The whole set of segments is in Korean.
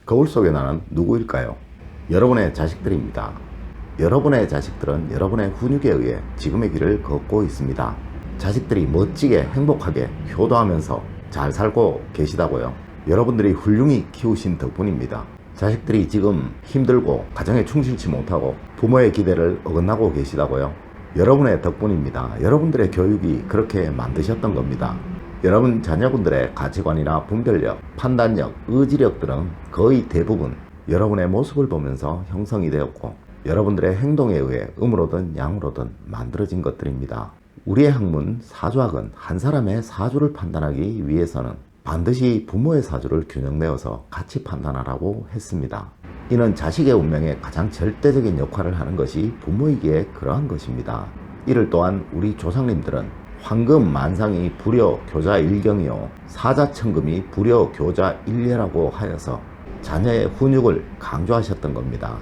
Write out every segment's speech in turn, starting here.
거울 속의 나는 누구일까요? 여러분의 자식들입니다. 여러분의 자식들은 여러분의 훈육에 의해 지금의 길을 걷고 있습니다. 자식들이 멋지게 행복하게 효도하면서 잘 살고 계시다고요. 여러분들이 훌륭히 키우신 덕분입니다. 자식들이 지금 힘들고 가정에 충실치 못하고 부모의 기대를 어긋나고 계시다고요. 여러분의 덕분입니다. 여러분들의 교육이 그렇게 만드셨던 겁니다. 여러분 자녀분들의 가치관이나 분별력, 판단력, 의지력들은 거의 대부분 여러분의 모습을 보면서 형성이 되었고 여러분들의 행동에 의해 음으로든 양으로든 만들어진 것들입니다. 우리의 학문 사주학은 한 사람의 사주를 판단하기 위해서는 반드시 부모의 사주를 균형내어서 같이 판단하라고 했습니다. 이는 자식의 운명에 가장 절대적인 역할을 하는 것이 부모이기에 그러한 것입니다. 이를 또한 우리 조상님들은 황금 만상이 불여 교자 일경이요 사자천금이 불여 교자 일례라고 하여서 자녀의 훈육을 강조하셨던 겁니다.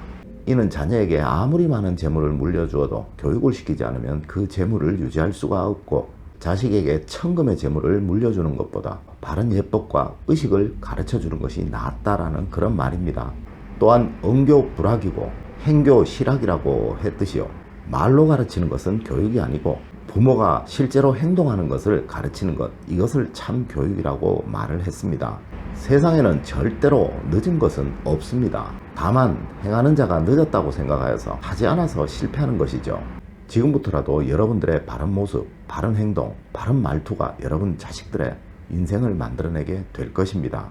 이는 자녀에게 아무리 많은 재물을 물려주어도 교육을 시키지 않으면 그 재물을 유지할 수가 없고 자식에게 천금의 재물을 물려주는 것보다 바른 예법과 의식을 가르쳐주는 것이 낫다라는 그런 말입니다. 또한 언교 불학이고 행교 실학이라고 했듯이요. 말로 가르치는 것은 교육이 아니고 부모가 실제로 행동하는 것을 가르치는 것, 이것을 참 교육이라고 말을 했습니다. 세상에는 절대로 늦은 것은 없습니다. 다만 행하는 자가 늦었다고 생각하여서 하지 않아서 실패하는 것이죠. 지금부터라도 여러분들의 바른 모습, 바른 행동, 바른 말투가 여러분 자식들의 인생을 만들어내게 될 것입니다.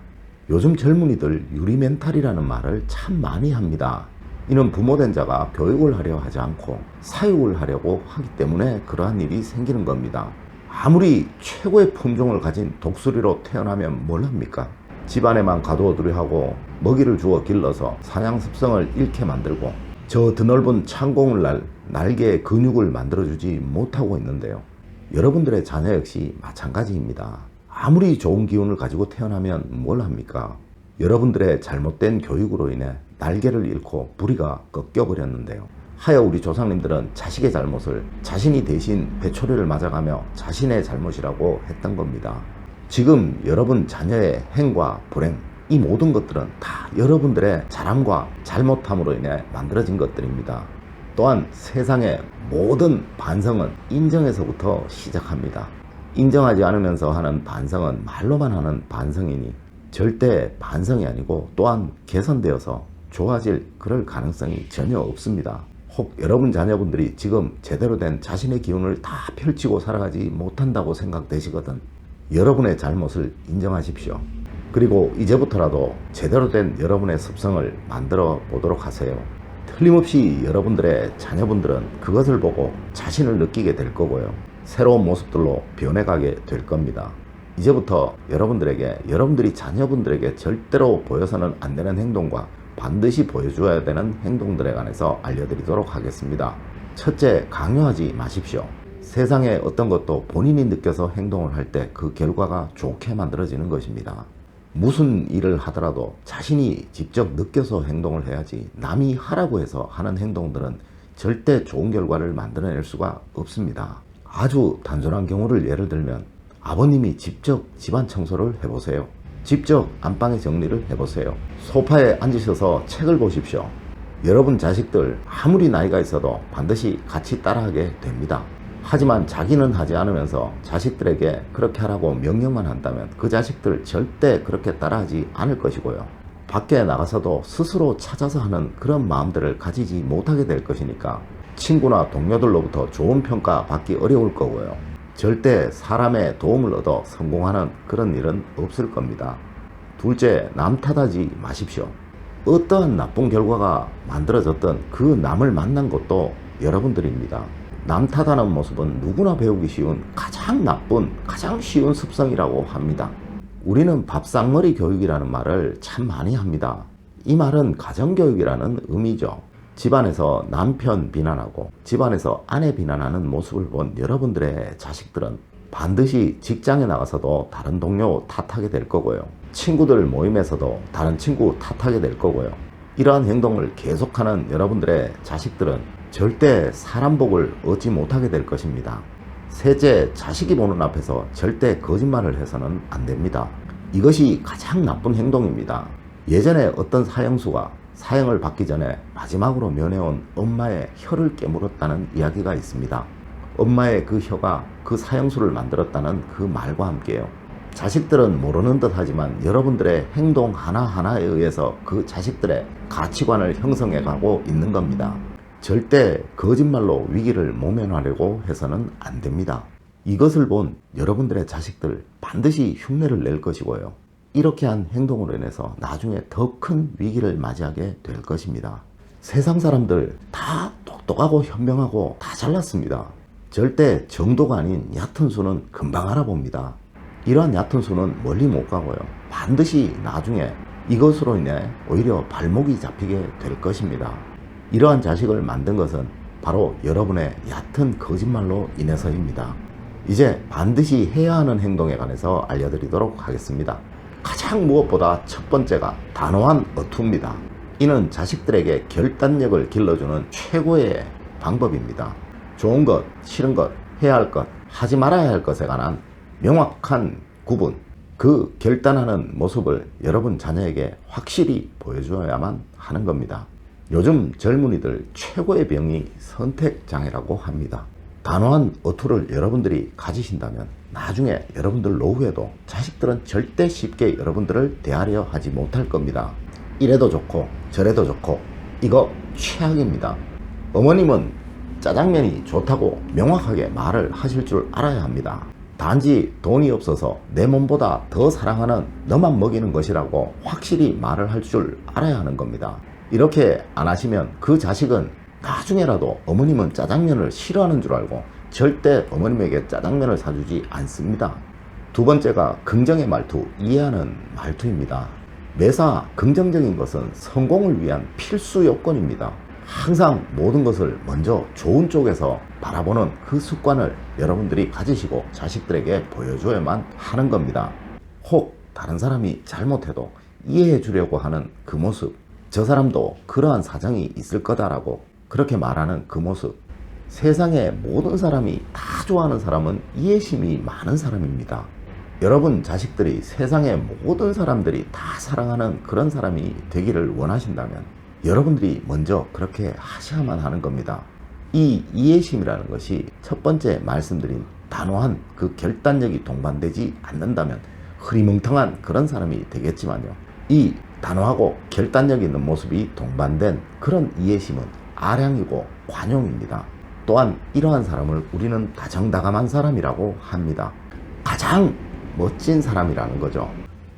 요즘 젊은이들 유리멘탈이라는 말을 참 많이 합니다. 이는 부모된 자가 교육을 하려 하지 않고 사육을 하려고 하기 때문에 그러한 일이 생기는 겁니다. 아무리 최고의 품종을 가진 독수리로 태어나면 뭘 합니까? 집안에만 가두어두려 하고 먹이를 주어 길러서 사냥 습성을 잃게 만들고 저 드넓은 창공을 날개의 근육을 만들어주지 못하고 있는데요. 여러분들의 자녀 역시 마찬가지입니다. 아무리 좋은 기운을 가지고 태어나면 뭘 합니까? 여러분들의 잘못된 교육으로 인해 날개를 잃고 부리가 꺾여버렸는데요. 하여 우리 조상님들은 자식의 잘못을 자신이 대신 배초리를 맞아가며 자신의 잘못이라고 했던 겁니다. 지금 여러분 자녀의 행과 불행, 이 모든 것들은 다 여러분들의 잘함과 잘못함으로 인해 만들어진 것들입니다. 또한 세상의 모든 반성은 인정에서부터 시작합니다. 인정하지 않으면서 하는 반성은 말로만 하는 반성이니 절대 반성이 아니고 또한 개선되어서 좋아질 그럴 가능성이 전혀 없습니다. 혹 여러분 자녀분들이 지금 제대로 된 자신의 기운을 다 펼치고 살아가지 못한다고 생각되시거든 여러분의 잘못을 인정하십시오. 그리고 이제부터라도 제대로 된 여러분의 습성을 만들어 보도록 하세요. 틀림없이 여러분들의 자녀분들은 그것을 보고 자신을 느끼게 될 거고요. 새로운 모습들로 변해가게 될 겁니다. 이제부터 여러분들이 자녀분들에게 절대로 보여서는 안 되는 행동과 반드시 보여줘야 되는 행동들에 관해서 알려드리도록 하겠습니다. 첫째, 강요하지 마십시오. 세상에 어떤 것도 본인이 느껴서 행동을 할 때 그 결과가 좋게 만들어지는 것입니다. 무슨 일을 하더라도 자신이 직접 느껴서 행동을 해야지 남이 하라고 해서 하는 행동들은 절대 좋은 결과를 만들어낼 수가 없습니다. 아주 단순한 경우를 예를 들면 아버님이 직접 집안 청소를 해보세요. 직접 안방의 정리를 해보세요. 소파에 앉으셔서 책을 보십시오. 여러분 자식들 아무리 나이가 있어도 반드시 같이 따라하게 됩니다. 하지만 자기는 하지 않으면서 자식들에게 그렇게 하라고 명령만 한다면 그 자식들 절대 그렇게 따라하지 않을 것이고요. 밖에 나가서도 스스로 찾아서 하는 그런 마음들을 가지지 못하게 될 것이니까 친구나 동료들로부터 좋은 평가 받기 어려울 거고요. 절대 사람의 도움을 얻어 성공하는 그런 일은 없을 겁니다. 둘째, 남 탓하지 마십시오. 어떠한 나쁜 결과가 만들어졌던 그 남을 만난 것도 여러분들입니다. 남 탓하는 모습은 누구나 배우기 쉬운 가장 나쁜, 가장 쉬운 습성이라고 합니다. 우리는 밥상머리 교육이라는 말을 참 많이 합니다. 이 말은 가정교육이라는 의미죠. 집안에서 남편 비난하고 집안에서 아내 비난하는 모습을 본 여러분들의 자식들은 반드시 직장에 나가서도 다른 동료 탓하게 될 거고요. 친구들 모임에서도 다른 친구 탓하게 될 거고요. 이러한 행동을 계속하는 여러분들의 자식들은 절대 사람 복을 얻지 못하게 될 것입니다. 셋째, 자식이 보는 앞에서 절대 거짓말을 해서는 안 됩니다. 이것이 가장 나쁜 행동입니다. 예전에 어떤 사형수가 사형을 받기 전에 마지막으로 면해온 엄마의 혀를 깨물었다는 이야기가 있습니다. 엄마의 그 혀가 그 사형수를 만들었다는 그 말과 함께요. 자식들은 모르는 듯 하지만 여러분들의 행동 하나하나에 의해서 그 자식들의 가치관을 형성해 가고 있는 겁니다. 절대 거짓말로 위기를 모면하려고 해서는 안 됩니다. 이것을 본 여러분들의 자식들 반드시 흉내를 낼 것이고요. 이렇게 한 행동으로 인해서 나중에 더 큰 위기를 맞이하게 될 것입니다. 세상 사람들 다 똑똑하고 현명하고 다 잘났습니다. 절대 정도가 아닌 얕은 수는 금방 알아봅니다. 이러한 얕은 수는 멀리 못 가고요. 반드시 나중에 이것으로 인해 오히려 발목이 잡히게 될 것입니다. 이러한 자식을 만든 것은 바로 여러분의 얕은 거짓말로 인해서입니다. 이제 반드시 해야 하는 행동에 관해서 알려드리도록 하겠습니다. 가장 무엇보다 첫 번째가 단호한 어투입니다. 이는 자식들에게 결단력을 길러주는 최고의 방법입니다. 좋은 것, 싫은 것, 해야 할 것, 하지 말아야 할 것에 관한 명확한 구분, 그 결단하는 모습을 여러분 자녀에게 확실히 보여줘야만 하는 겁니다. 요즘 젊은이들 최고의 병이 선택장애라고 합니다. 단호한 어투를 여러분들이 가지신다면 나중에 여러분들 노후에도 자식들은 절대 쉽게 여러분들을 대하려 하지 못할 겁니다. 이래도 좋고 저래도 좋고 이거 최악입니다. 어머님은 짜장면이 좋다고 명확하게 말을 하실 줄 알아야 합니다. 단지 돈이 없어서 내 몸보다 더 사랑하는 너만 먹이는 것이라고 확실히 말을 할 줄 알아야 하는 겁니다. 이렇게 안 하시면 그 자식은 나중에라도 어머님은 짜장면을 싫어하는 줄 알고 절대 어머님에게 짜장면을 사주지 않습니다. 두 번째가 긍정의 말투, 이해하는 말투입니다. 매사 긍정적인 것은 성공을 위한 필수 요건입니다. 항상 모든 것을 먼저 좋은 쪽에서 바라보는 그 습관을 여러분들이 가지시고 자식들에게 보여줘야만 하는 겁니다. 혹 다른 사람이 잘못해도 이해해 주려고 하는 그 모습, 저 사람도 그러한 사정이 있을 거다라고 그렇게 말하는 그 모습, 세상의 모든 사람이 다 좋아하는 사람은 이해심이 많은 사람입니다. 여러분 자식들이 세상의 모든 사람들이 다 사랑하는 그런 사람이 되기를 원하신다면 여러분들이 먼저 그렇게 하셔야만 하는 겁니다. 이 이해심이라는 것이 첫 번째 말씀드린 단호한 그 결단력이 동반되지 않는다면 흐리멍텅한 그런 사람이 되겠지만요. 이 단호하고 결단력 있는 모습이 동반된 그런 이해심은 아량이고 관용입니다. 또한 이러한 사람을 우리는 다정다감한 사람이라고 합니다. 가장 멋진 사람이라는 거죠.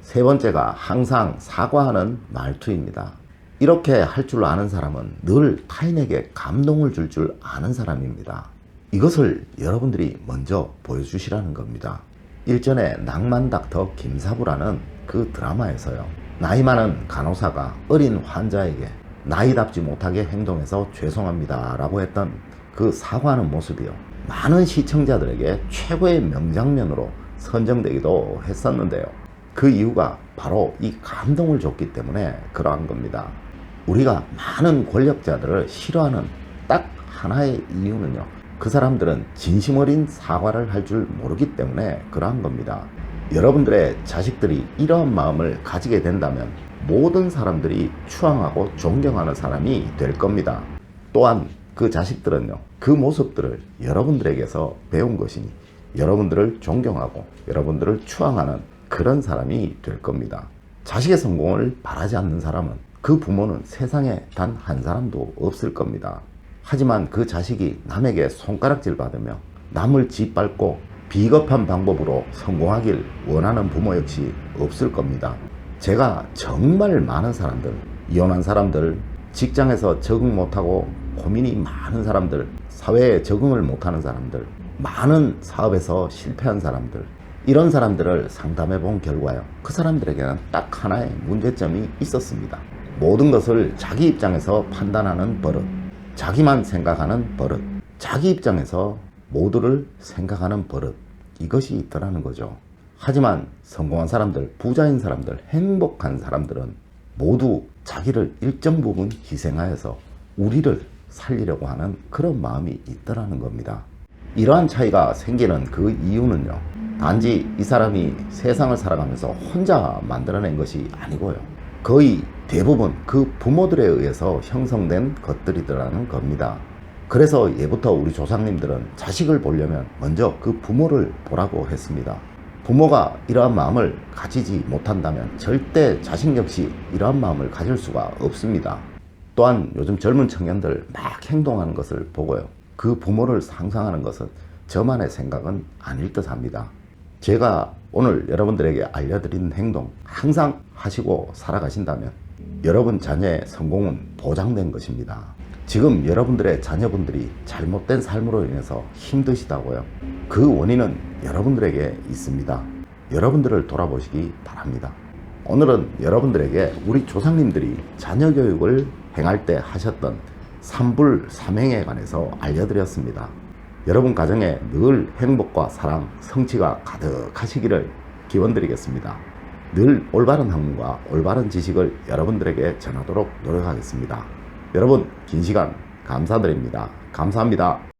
세 번째가 항상 사과하는 말투입니다. 이렇게 할 줄 아는 사람은 늘 타인에게 감동을 줄 줄 아는 사람입니다. 이것을 여러분들이 먼저 보여주시라는 겁니다. 일전에 낭만 닥터 김사부라는 그 드라마에서요. 나이 많은 간호사가 어린 환자에게 나이답지 못하게 행동해서 죄송합니다 라고 했던 그 사과하는 모습이요. 많은 시청자들에게 최고의 명장면으로 선정되기도 했었는데요. 그 이유가 바로 이 감동을 줬기 때문에 그러한 겁니다. 우리가 많은 권력자들을 싫어하는 딱 하나의 이유는요. 그 사람들은 진심 어린 사과를 할 줄 모르기 때문에 그러한 겁니다. 여러분들의 자식들이 이러한 마음을 가지게 된다면 모든 사람들이 추앙하고 존경하는 사람이 될 겁니다. 또한 그 자식들은요. 그 모습들을 여러분들에게서 배운 것이니 여러분들을 존경하고 여러분들을 추앙하는 그런 사람이 될 겁니다. 자식의 성공을 바라지 않는 사람은 그 부모는 세상에 단 한 사람도 없을 겁니다. 하지만 그 자식이 남에게 손가락질 받으며 남을 짓밟고 비겁한 방법으로 성공하길 원하는 부모 역시 없을 겁니다. 제가 정말 많은 사람들, 이혼한 사람들, 직장에서 적응 못하고 고민이 많은 사람들, 사회에 적응을 못하는 사람들, 많은 사업에서 실패한 사람들, 이런 사람들을 상담해 본 결과요. 그 사람들에게는 딱 하나의 문제점이 있었습니다. 모든 것을 자기 입장에서 판단하는 버릇, 자기만 생각하는 버릇, 자기 입장에서 모두를 생각하는 버릇, 이것이 있더라는 거죠. 하지만 성공한 사람들, 부자인 사람들, 행복한 사람들은 모두 자기를 일정 부분 희생하여서 우리를 살리려고 하는 그런 마음이 있더라는 겁니다. 이러한 차이가 생기는 그 이유는요. 단지 이 사람이 세상을 살아가면서 혼자 만들어낸 것이 아니고요. 거의 대부분 그 부모들에 의해서 형성된 것들이더라는 겁니다. 그래서 예부터 우리 조상님들은 자식을 보려면 먼저 그 부모를 보라고 했습니다. 부모가 이러한 마음을 가지지 못한다면 절대 자식 역시 이러한 마음을 가질 수가 없습니다. 또한 요즘 젊은 청년들 막 행동하는 것을 보고요, 그 부모를 상상하는 것은 저만의 생각은 아닐 듯 합니다. 제가 오늘 여러분들에게 알려드린 행동 항상 하시고 살아가신다면 여러분 자녀의 성공은 보장된 것입니다. 지금 여러분들의 자녀분들이 잘못된 삶으로 인해서 힘드시다고요? 그 원인은 여러분들에게 있습니다. 여러분들을 돌아보시기 바랍니다. 오늘은 여러분들에게 우리 조상님들이 자녀 교육을 행할 때 하셨던 삼불삼행에 관해서 알려드렸습니다. 여러분 가정에 늘 행복과 사랑, 성취가 가득하시기를 기원드리겠습니다. 늘 올바른 학문과 올바른 지식을 여러분들에게 전하도록 노력하겠습니다. 여러분 긴 시간 감사드립니다. 감사합니다.